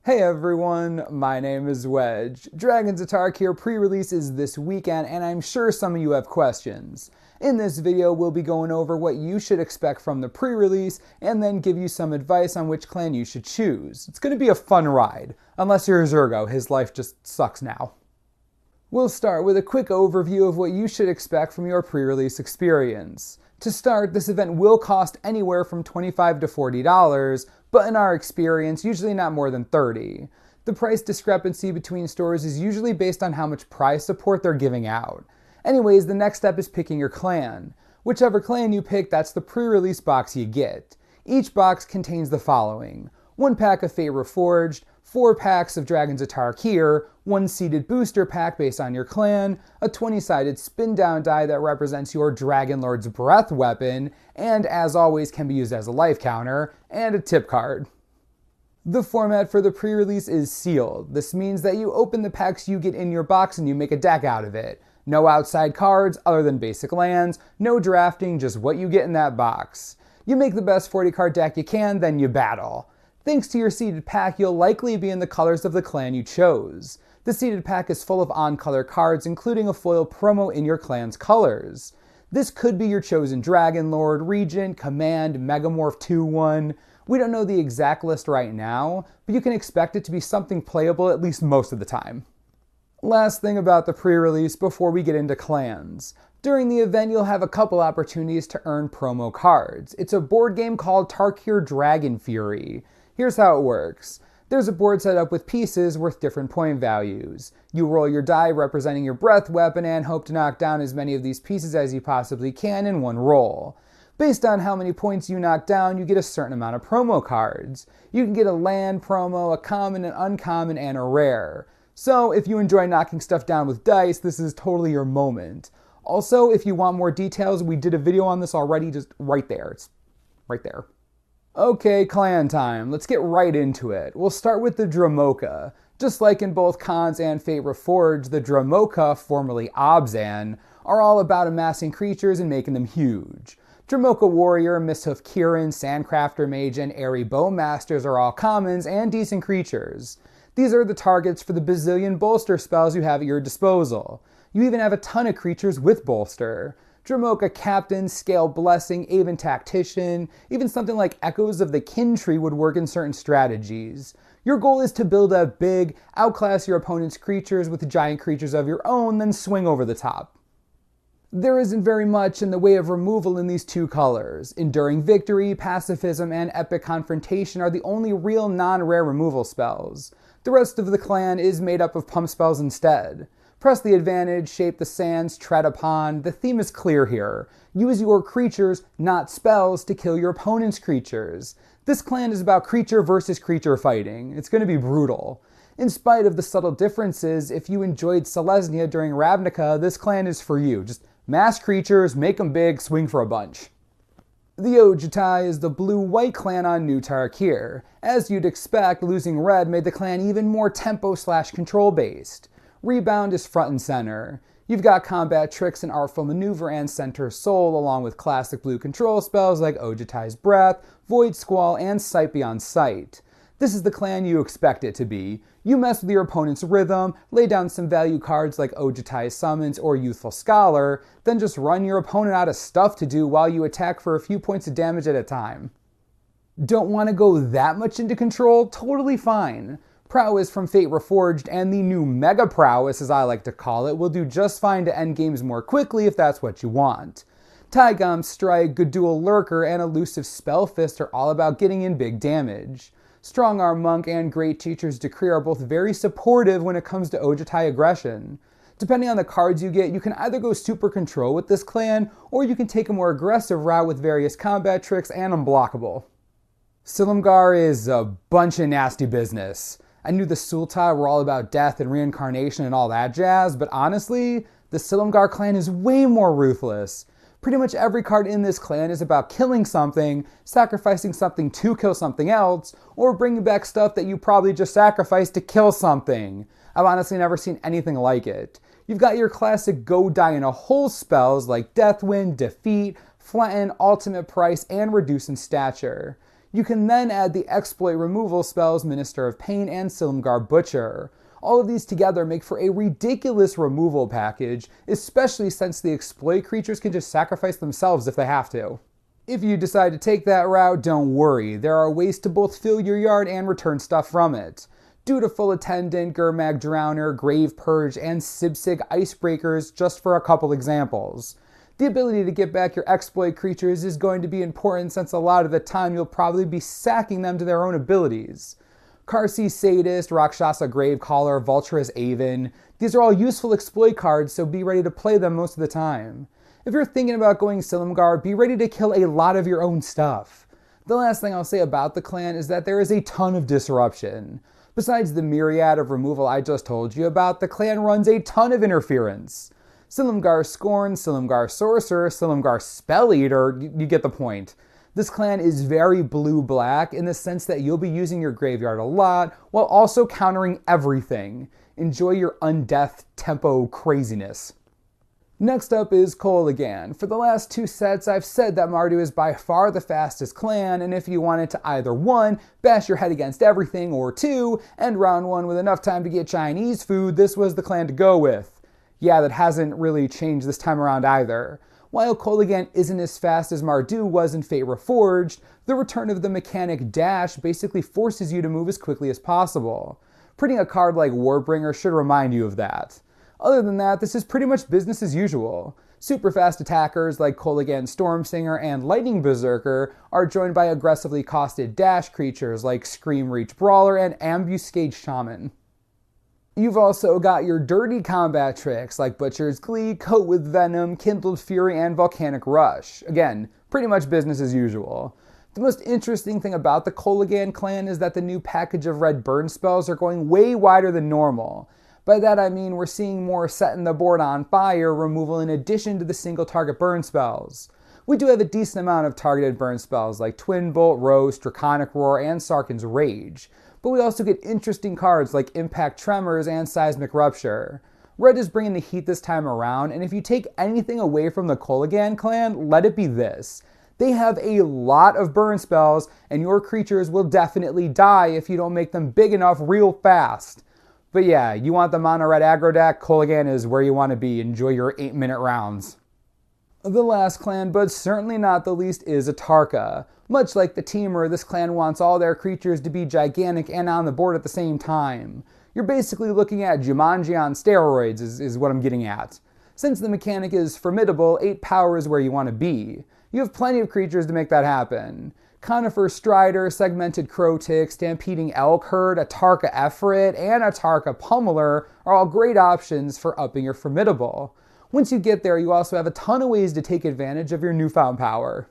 Hey everyone, my name is Wedge. Dragons of Tarkir Prerelease is this weekend, and I'm sure some of you have questions. In this video, we'll be going over what you should expect from the pre-release, and then give you some advice on which clan you should choose. It's going to be a fun ride, unless you're Zergo, his life just sucks now. We'll start with a quick overview of what you should expect from your pre-release experience. To start, this event will cost anywhere from $25 to $40, but in our experience, usually not more than $30. The price discrepancy between stores is usually based on how much prize support they're giving out. Anyways, the next step is picking your clan. Whichever clan you pick, that's the pre-release box you get. Each box contains the following: 1 pack of Fate Reforged, 4 packs of Dragons of Tarkir, 1 seeded booster pack based on your clan, a 20-sided spin down die that represents your Dragon Lord's Breath weapon, and as always can be used as a life counter, and a tip card. The format for the pre-release is sealed. This means that you open the packs you get in your box and you make a deck out of it. No outside cards other than basic lands, no drafting, just what you get in that box. You make the best 40 card deck you can, then you battle. Thanks to your seeded pack, you'll likely be in the colors of the clan you chose. The seeded pack is full of on-color cards, including a foil promo in your clan's colors. This could be your chosen Dragon Lord, Regent, Command, Megamorph 2-1. We don't know the exact list right now, but you can expect it to be something playable at least most of the time. Last thing about the pre-release before we get into clans. During the event, you'll have a couple opportunities to earn promo cards. It's a board game called Tarkir Dragon Fury. Here's how it works. There's a board set up with pieces worth different point values. You roll your die representing your breath weapon and hope to knock down as many of these pieces as you possibly can in one roll. Based on how many points you knock down, you get a certain amount of promo cards. You can get a land promo, a common, an uncommon, and a rare. So if you enjoy knocking stuff down with dice, this is totally your moment. Also, if you want more details, we did a video on this already, just right there. It's right there. Okay, clan time. Let's get right into it. We'll start with the Dromoka. Just like in both Khans and Fate Reforged, the Dromoka, formerly Obzan, are all about amassing creatures and making them huge. Dromoka Warrior, Misthoof Kirin, Sandcrafter Mage, and Airy Bowmasters are all commons and decent creatures. These are the targets for the bazillion bolster spells you have at your disposal. You even have a ton of creatures with bolster. Dromoka Captain, Scale Blessing, even Tactician, even something like Echoes of the Kin Tree would work in certain strategies. Your goal is to build up big, outclass your opponent's creatures with giant creatures of your own, then swing over the top. There isn't very much in the way of removal in these two colors. Enduring Victory, Pacifism, and Epic Confrontation are the only real non-rare removal spells. The rest of the clan is made up of pump spells instead. Press the advantage, shape the sands, tread upon. The theme is clear here. Use your creatures, not spells, to kill your opponent's creatures. This clan is about creature versus creature fighting. It's going to be brutal. In spite of the subtle differences, if you enjoyed Selesnya during Ravnica, this clan is for you. Just mass creatures, make them big, swing for a bunch. The Ojutai is the blue-white clan on New Tarkir. As you'd expect, losing red made the clan even more tempo/control based. Rebound is front and center. You've got combat tricks and artful maneuver and center soul, along with classic blue control spells like Ojutai's Breath, Void Squall, and Sight Beyond Sight. This is the clan you expect it to be. You mess with your opponent's rhythm, lay down some value cards like Ojutai's Summons or Youthful Scholar, then just run your opponent out of stuff to do while you attack for a few points of damage at a time. Don't want to go that much into control? Totally fine. Prowess from Fate Reforged and the new Mega Prowess, as I like to call it, will do just fine to end games more quickly if that's what you want. Taigam Strike, Gudul Lurker, and Elusive Spellfist are all about getting in big damage. Strong Arm Monk and Great Teacher's Decree are both very supportive when it comes to Ojutai aggression. Depending on the cards you get, you can either go super control with this clan, or you can take a more aggressive route with various combat tricks and unblockable. Silumgar is a bunch of nasty business. I knew the Sultai were all about death and reincarnation and all that jazz, but honestly, the Silumgar clan is way more ruthless. Pretty much every card in this clan is about killing something, sacrificing something to kill something else, or bringing back stuff that you probably just sacrificed to kill something. I've honestly never seen anything like it. You've got your classic go die in a hole spells like Deathwind, Defeat, Flatten, Ultimate Price, and Reduce in Stature. You can then add the exploit removal spells Minister of Pain and Silumgar Butcher. All of these together make for a ridiculous removal package, especially since the exploit creatures can just sacrifice themselves if they have to. If you decide to take that route, don't worry. There are ways to both fill your yard and return stuff from it. Dutiful Attendant, Gurmag Drowner, Grave Purge, and Sibsig Icebreakers, just for a couple examples. The ability to get back your exploit creatures is going to be important since a lot of the time you'll probably be sacking them to their own abilities. Karsi Sadist, Rakshasa Gravecaller, Vulturous Aven, these are all useful exploit cards, so be ready to play them most of the time. If you're thinking about going Silumgar, be ready to kill a lot of your own stuff. The last thing I'll say about the clan is that there is a ton of disruption. Besides the myriad of removal I just told you about, the clan runs a ton of interference. Silumgar Scorn, Silumgar Sorcerer, Silumgar Spell Eater, you get the point. This clan is very blue-black in the sense that you'll be using your graveyard a lot while also countering everything. Enjoy your undeath tempo craziness. Next up is Kolaghan. For the last two sets, I've said that Mardu is by far the fastest clan, and if you wanted to either 1, bash your head against everything, or 2, end round 1 with enough time to get Chinese food, this was the clan to go with. Yeah, that hasn't really changed this time around either. While Kolaghan isn't as fast as Mardu was in Fate Reforged, the return of the mechanic Dash basically forces you to move as quickly as possible. Printing a card like Warbringer should remind you of that. Other than that, this is pretty much business as usual. Super fast attackers like Kolaghan Stormsinger and Lightning Berserker are joined by aggressively costed dash creatures like Scream Reach Brawler and Ambuscade Shaman. You've also got your dirty combat tricks like Butcher's Glee, Coat with Venom, Kindled Fury, and Volcanic Rush. Again, pretty much business as usual. The most interesting thing about the Kolaghan clan is that the new package of red burn spells are going way wider than normal. By that I mean we're seeing more Setting the Board on Fire removal in addition to the single target burn spells. We do have a decent amount of targeted burn spells like Twin Bolt, Roast, Draconic Roar, and Sarkhan's Rage. But we also get interesting cards like Impact Tremors and Seismic Rupture. Red is bringing the heat this time around, and if you take anything away from the Kolaghan clan, let it be this. They have a lot of burn spells, and your creatures will definitely die if you don't make them big enough real fast. But yeah, you want the mono red aggro deck, Kolaghan is where you want to be. Enjoy your 8-minute rounds. The last clan, but certainly not the least, is Atarka. Much like the Teamer, this clan wants all their creatures to be gigantic and on the board at the same time. You're basically looking at Jumanji on steroids is what I'm getting at. Since the mechanic is formidable, 8 power is where you want to be. You have plenty of creatures to make that happen. Conifer Strider, Segmented Crow-Tick, Stampeding Elk Herd, Atarka Efrit, and Atarka Pummeler are all great options for upping your formidable. Once you get there, you also have a ton of ways to take advantage of your newfound power.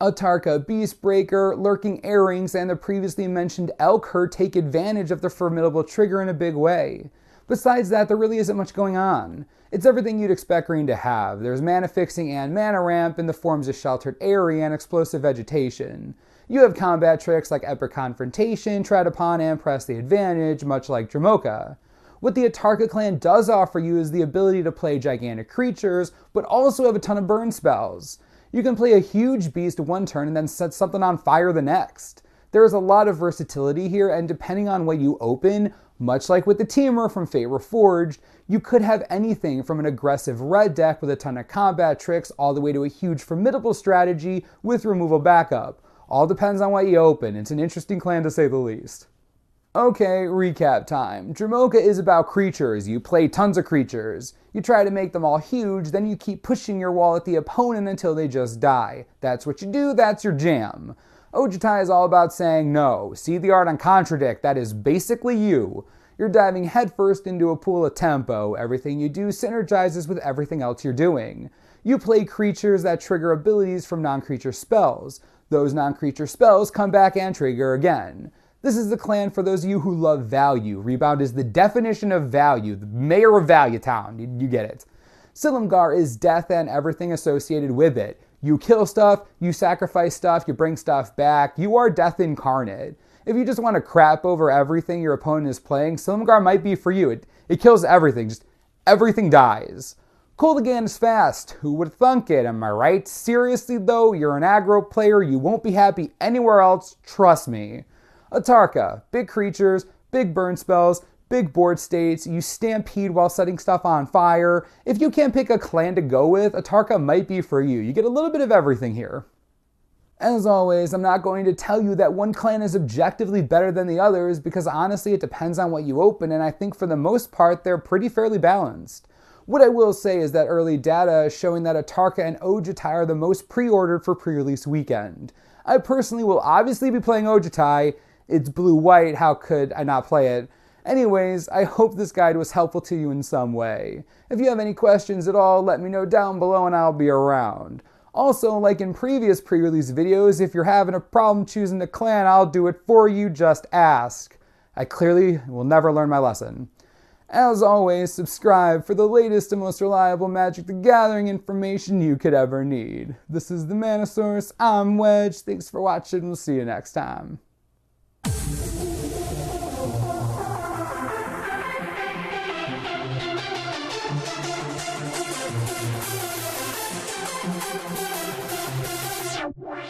Atarka Beastbreaker, Lurking Airings, and the previously mentioned Elk Herd take advantage of the formidable trigger in a big way. Besides that, there really isn't much going on. It's everything you'd expect green to have. There's mana fixing and mana ramp in the forms of Sheltered Area and Explosive Vegetation. You have combat tricks like Epic Confrontation, Tread Upon, and Press the Advantage, much like Dromoka. What the Atarka clan does offer you is the ability to play gigantic creatures, but also have a ton of burn spells. You can play a huge beast one turn and then set something on fire the next. There is a lot of versatility here, and depending on what you open, much like with the Teamer from Fate Reforged, you could have anything from an aggressive red deck with a ton of combat tricks all the way to a huge formidable strategy with removal backup. All depends on what you open. It's an interesting clan to say the least. Okay, recap time. Dromoka is about creatures. You play tons of creatures. You try to make them all huge, then you keep pushing your wall at the opponent until they just die. That's what you do, that's your jam. Ojutai is all about saying no. See the art on Contradict, that is basically you. You're diving headfirst into a pool of tempo. Everything you do synergizes with everything else you're doing. You play creatures that trigger abilities from non-creature spells. Those non-creature spells come back and trigger again. This is the clan for those of you who love value. Rebound is the definition of value, the mayor of Value Town. You get it. Silumgar is death and everything associated with it. You kill stuff, you sacrifice stuff, you bring stuff back. You are death incarnate. If you just want to crap over everything your opponent is playing, Silumgar might be for you. It kills everything. Just everything dies. Koldagan is fast. Who would thunk it, am I right? Seriously though, you're an aggro player, you won't be happy anywhere else, trust me. Atarka, big creatures, big burn spells, big board states, you stampede while setting stuff on fire. If you can't pick a clan to go with, Atarka might be for you. You get a little bit of everything here. As always, I'm not going to tell you that one clan is objectively better than the others because honestly it depends on what you open, and I think for the most part they're pretty fairly balanced. What I will say is that early data is showing that Atarka and Ojutai are the most pre-ordered for pre-release weekend. I personally will obviously be playing Ojutai. It's blue-white, how could I not play it? Anyways, I hope this guide was helpful to you in some way. If you have any questions at all, let me know down below and I'll be around. Also, like in previous pre-release videos, if you're having a problem choosing the clan, I'll do it for you, just ask. I clearly will never learn my lesson. As always, subscribe for the latest and most reliable Magic the Gathering information you could ever need. This is the Manosaurus, I'm Wedge, thanks for watching, we'll see you next time. Wow.